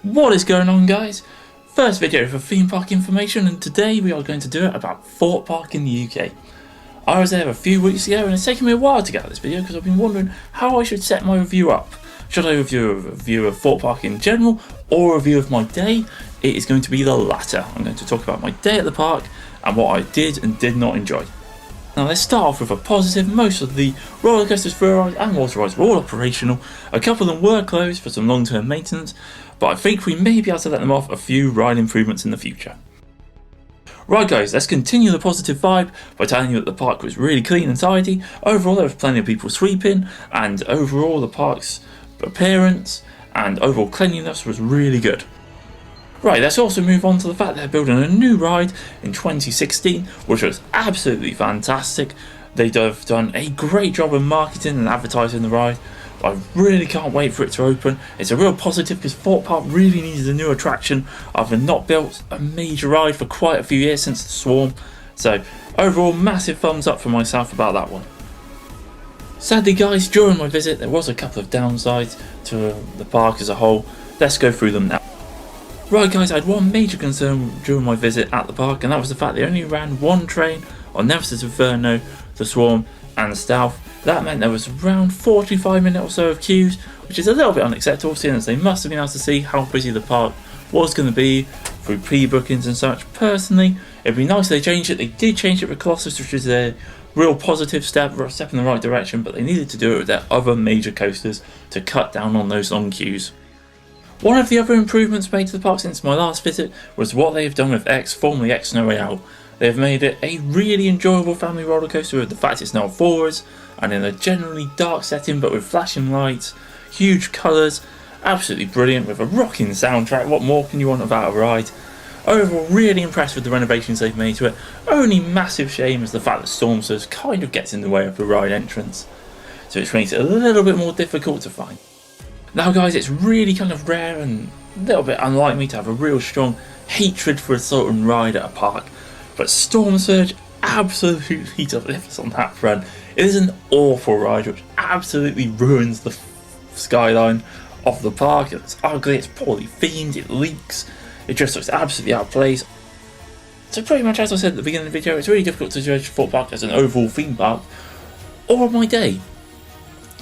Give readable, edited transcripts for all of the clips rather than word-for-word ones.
What is going on, guys? First video for theme park information, and today we are going to do it about Thorpe Park in the UK. I was there a few weeks ago and it's taken me a while to get out this video because I've been wondering how I should set my review up. Should I review of Thorpe Park in general or a review of my day? It is going to be the latter. I'm going to talk about my day at the park and what I did and did not enjoy. Now let's start off with a positive. Most of the roller coasters, thrill rides and water rides were all operational. A couple of them were closed for some long-term maintenance, but I think we may be able to let them off a few ride improvements in the future. Right guys, let's continue the positive vibe by telling you that the park was really clean and tidy. Overall there was plenty of people sweeping, and overall the park's appearance and overall cleanliness was really good. Right, let's also move on to the fact they're building a new ride in 2016, which was absolutely fantastic. They've done a great job of marketing and advertising the ride. I really can't wait for it to open. It's a real positive because Thorpe Park really needs a new attraction. I've not built a major ride for quite a few years since the Swarm. So overall, massive thumbs up for myself about that one. Sadly guys, during my visit there was a couple of downsides to the park as a whole. Let's go through them now. Right guys, I had one major concern during my visit at the park, and that was the fact they only ran one train on Nemesis Inferno, the Swarm and the Stealth. That meant there was around 45 minutes or so of queues, which is a little bit unacceptable seeing as they must have been able to see how busy the park was going to be through pre-bookings and such. Personally, it'd be nice if they changed it. They did change it with Colossus, which is a real positive step in the right direction, but they needed to do it with their other major coasters to cut down on those long queues. One of the other improvements made to the park since my last visit was what they've done with X, formerly X No Way Out. They've made it a really enjoyable family roller coaster with the fact it's now forwards and in a generally dark setting but with flashing lights, huge colours, absolutely brilliant with a rocking soundtrack. What more can you want about a ride? Overall, really impressed with the renovations they've made to it. Only massive shame is the fact that Storm Surge kind of gets in the way of the ride entrance, so it makes it a little bit more difficult to find. Now guys, it's really kind of rare and a little bit unlike me to have a real strong hatred for a certain ride at a park, but Storm Surge absolutely delivers on that front. It is an awful ride which absolutely ruins the skyline of the park. It's ugly, it's poorly themed, it leaks, it just looks absolutely out of place. So pretty much as I said at the beginning of the video, it's really difficult to judge Thorpe Park as an overall theme park or my day.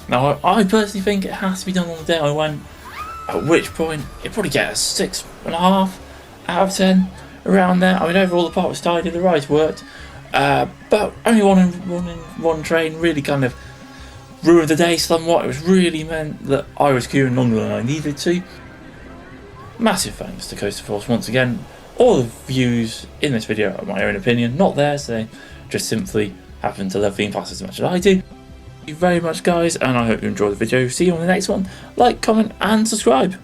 Now I personally think it has to be done on the day I went, at which point it'd probably get a 6.5 out of 10 around there. I mean overall the park was tidy, the rides worked, but only one train really kind of ruined the day somewhat. It was really meant that I was queuing longer than I needed to. Massive thanks to coasterforce once again. All the views in this video are my own opinion, not theirs. They just simply happen to love theme parks as much as I do. Thank you very much guys, and I hope you enjoyed the video. See you on the next one. Like, comment and subscribe.